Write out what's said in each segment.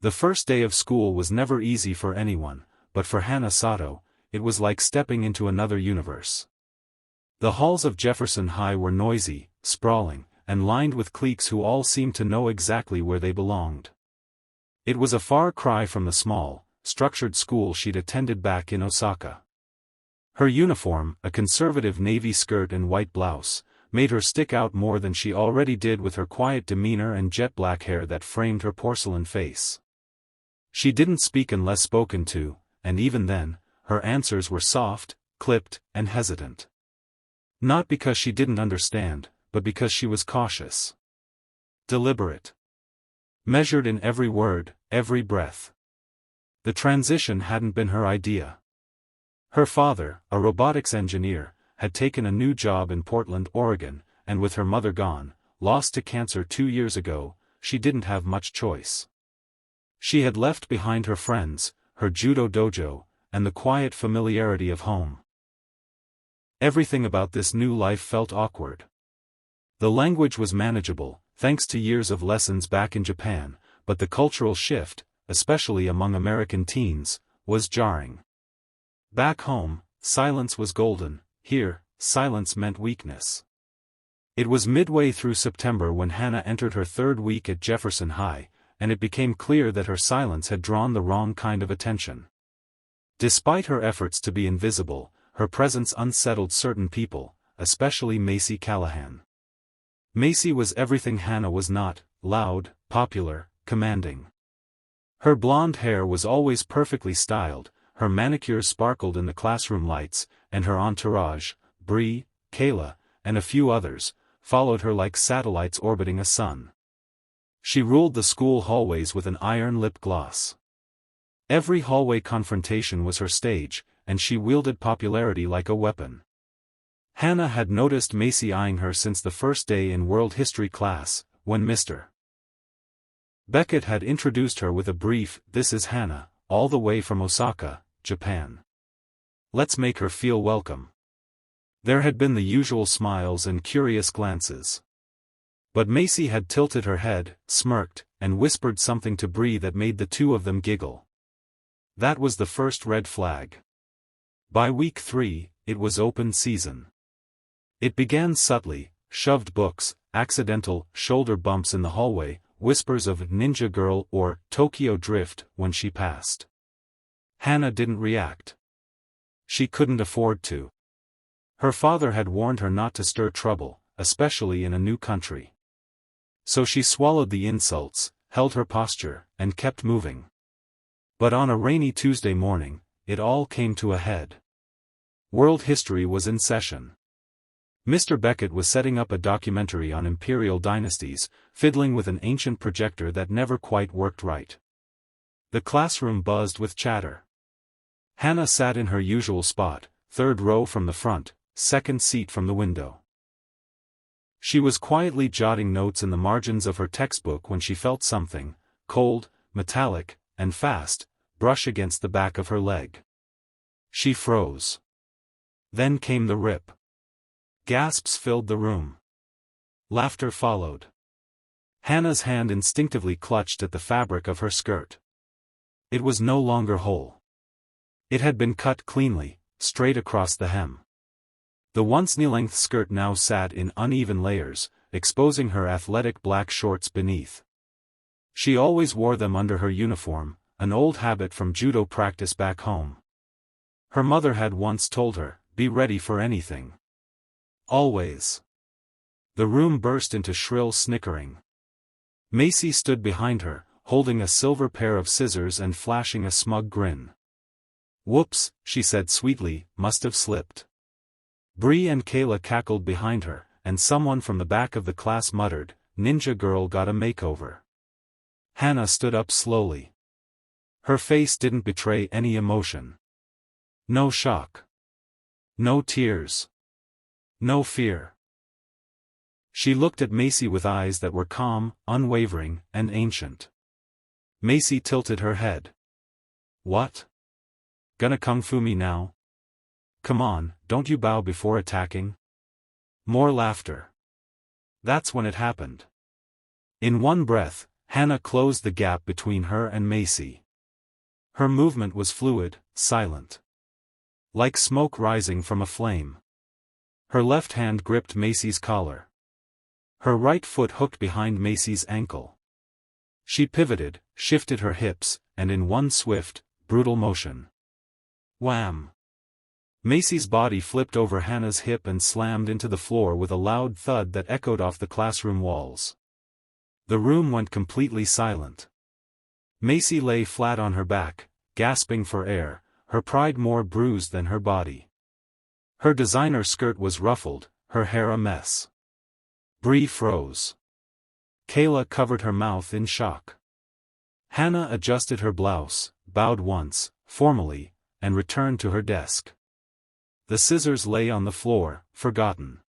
The first day of school was never easy for anyone, but for Hana Sato, it was like stepping into another universe. The halls of Jefferson High were noisy, sprawling, and lined with cliques who all seemed to know exactly where they belonged. It was a far cry from the small, structured school she'd attended back in Osaka. Her uniform, a conservative navy skirt and white blouse, made her stick out more than she already did with her quiet demeanor and jet-black hair that framed her porcelain face. She didn't speak unless spoken to, and even then, her answers were soft, clipped, and hesitant. Not because she didn't understand, but because she was cautious. Deliberate. Measured in every word, every breath. The transition hadn't been her idea. Her father, a robotics engineer, had taken a new job in Portland, Oregon, and with her mother gone, lost to cancer 2 years ago, she didn't have much choice. She had left behind her friends, her judo dojo, and the quiet familiarity of home. Everything about this new life felt awkward. The language was manageable, thanks to years of lessons back in Japan, but the cultural shift, especially among American teens, was jarring. Back home, silence was golden. Here, silence meant weakness. It was midway through September when Hana entered her 3rd week at Jefferson High, and it became clear that her silence had drawn the wrong kind of attention. Despite her efforts to be invisible, her presence unsettled certain people, especially Macy Callahan. Macy was everything Hana was not: loud, popular, commanding. Her blonde hair was always perfectly styled, her manicure sparkled in the classroom lights, and her entourage, Bree, Kayla, and a few others, followed her like satellites orbiting a sun. She ruled the school hallways with an iron lip gloss. Every hallway confrontation was her stage, and she wielded popularity like a weapon. Hana had noticed Macy eyeing her since the first day in world history class, when Mr. Beckett had introduced her with a brief, "This is Hana, all the way from Osaka, Japan. Let's make her feel welcome." There had been the usual smiles and curious glances. But Macy had tilted her head, smirked, and whispered something to Bree that made the two of them giggle. That was the first red flag. By week 3, it was open season. It began subtly: shoved books, accidental shoulder bumps in the hallway, whispers of "Ninja Girl" or "Tokyo Drift" when she passed. Hana didn't react. She couldn't afford to. Her father had warned her not to stir trouble, especially in a new country. So she swallowed the insults, held her posture, and kept moving. But on a rainy Tuesday morning, it all came to a head. World history was in session. Mr. Beckett was setting up a documentary on imperial dynasties, fiddling with an ancient projector that never quite worked right. The classroom buzzed with chatter. Hana sat in her usual spot, 3rd row from the front, 2nd seat from the window. She was quietly jotting notes in the margins of her textbook when she felt something, cold, metallic, and fast, brush against the back of her leg. She froze. Then came the rip. Gasps filled the room. Laughter followed. Hana's hand instinctively clutched at the fabric of her skirt. It was no longer whole. It had been cut cleanly, straight across the hem. The once knee-length skirt now sat in uneven layers, exposing her athletic black shorts beneath. She always wore them under her uniform, an old habit from judo practice back home. Her mother had once told her, "Be ready for anything. Always." The room burst into shrill snickering. Macy stood behind her, holding a silver pair of scissors and flashing a smug grin. "Whoops," she said sweetly, "must have slipped." Bree and Kayla cackled behind her, and someone from the back of the class muttered, "Ninja Girl got a makeover." Hana stood up slowly. Her face didn't betray any emotion. No shock. No tears. No fear. She looked at Macy with eyes that were calm, unwavering, and ancient. Macy tilted her head. "What? Gonna kung fu me now? Come on, don't you bow before attacking?" More laughter. That's when it happened. In one breath, Hana closed the gap between her and Macy. Her movement was fluid, silent. Like smoke rising from a flame. Her left hand gripped Macy's collar. Her right foot hooked behind Macy's ankle. She pivoted, shifted her hips, and in one swift, brutal motion. Wham! Macy's body flipped over Hana's hip and slammed into the floor with a loud thud that echoed off the classroom walls. The room went completely silent. Macy lay flat on her back, gasping for air, her pride more bruised than her body. Her designer skirt was ruffled, her hair a mess. Bree froze. Kayla covered her mouth in shock. Hana adjusted her blouse, bowed once, formally, and returned to her desk. The scissors lay on the floor, forgotten.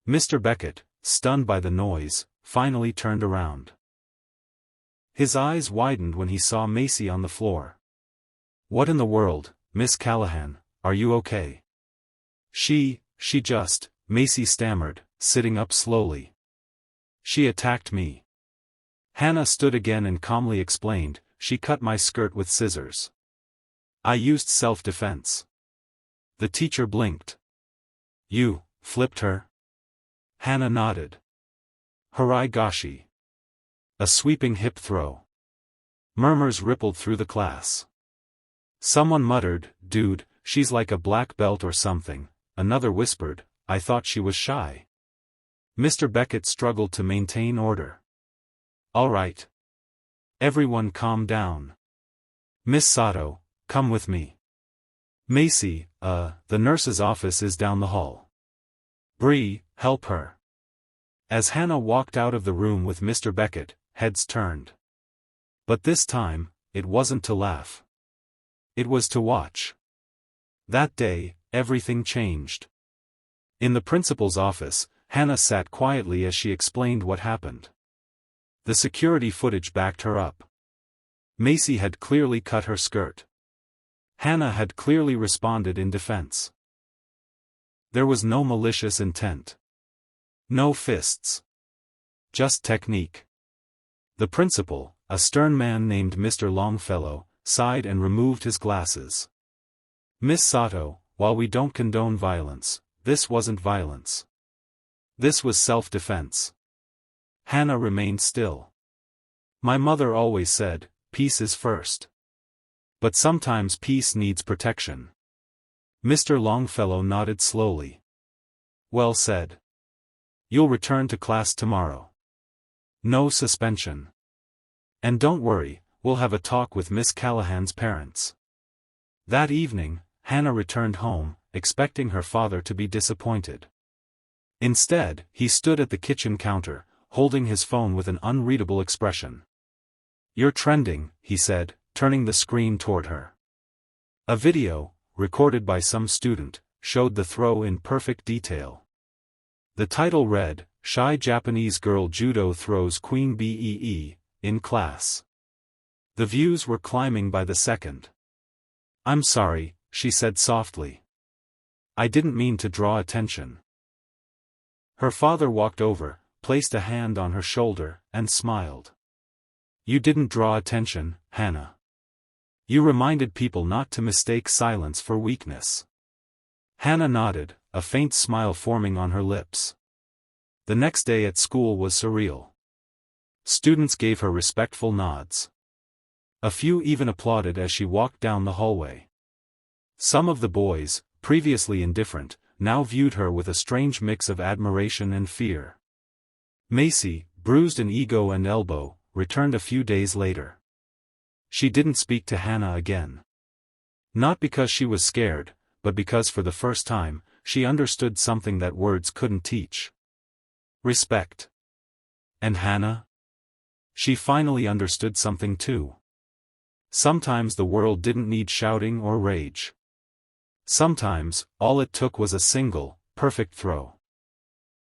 Mr. Beckett, stunned by the noise, finally turned around. His eyes widened when he saw Macy on the floor. "What in the world, Miss Callahan, are you okay?" She just," Macy stammered, sitting up slowly. "She attacked me." Hana stood again and calmly explained, "She cut my skirt with scissors. I used self-defense." The teacher blinked. "You flipped her?" Hana nodded. "Harai gashi." A sweeping hip throw. Murmurs rippled through the class. Someone muttered, "Dude, she's like a black belt or something." Another whispered, "I thought she was shy." Mr. Beckett struggled to maintain order. "All right. Everyone calm down. Miss Sato, come with me. Macy, the nurse's office is down the hall. Bree, help her." As Hana walked out of the room with Mr. Beckett, heads turned. But this time, it wasn't to laugh. It was to watch. That day, everything changed. In the principal's office, Hana sat quietly as she explained what happened. The security footage backed her up. Macy had clearly cut her skirt. Hana had clearly responded in defense. There was no malicious intent. No fists. Just technique. The principal, a stern man named Mr. Longfellow, sighed and removed his glasses. "Miss Sato, while we don't condone violence, this wasn't violence. This was self-defense." Hana remained still. "My mother always said, peace is first. But sometimes peace needs protection." Mr. Longfellow nodded slowly. "Well said. You'll return to class tomorrow. No suspension. And don't worry, we'll have a talk with Miss Callahan's parents." That evening, Hana returned home, expecting her father to be disappointed. Instead, he stood at the kitchen counter, holding his phone with an unreadable expression. "You're trending," he said, turning the screen toward her. A video, recorded by some student, showed the throw in perfect detail. The title read, "Shy Japanese Girl Judo Throws Queen Bee in Class." The views were climbing by the second. "I'm sorry," she said softly. "I didn't mean to draw attention." Her father walked over, placed a hand on her shoulder, and smiled. "You didn't draw attention, Hana. You reminded people not to mistake silence for weakness." Hana nodded, a faint smile forming on her lips. The next day at school was surreal. Students gave her respectful nods. A few even applauded as she walked down the hallway. Some of the boys, previously indifferent, now viewed her with a strange mix of admiration and fear. Macy, bruised in ego and elbow, returned a few days later. She didn't speak to Hana again. Not because she was scared, but because for the first time, she understood something that words couldn't teach. Respect. And Hana? She finally understood something too. Sometimes the world didn't need shouting or rage. Sometimes, all it took was a single, perfect throw.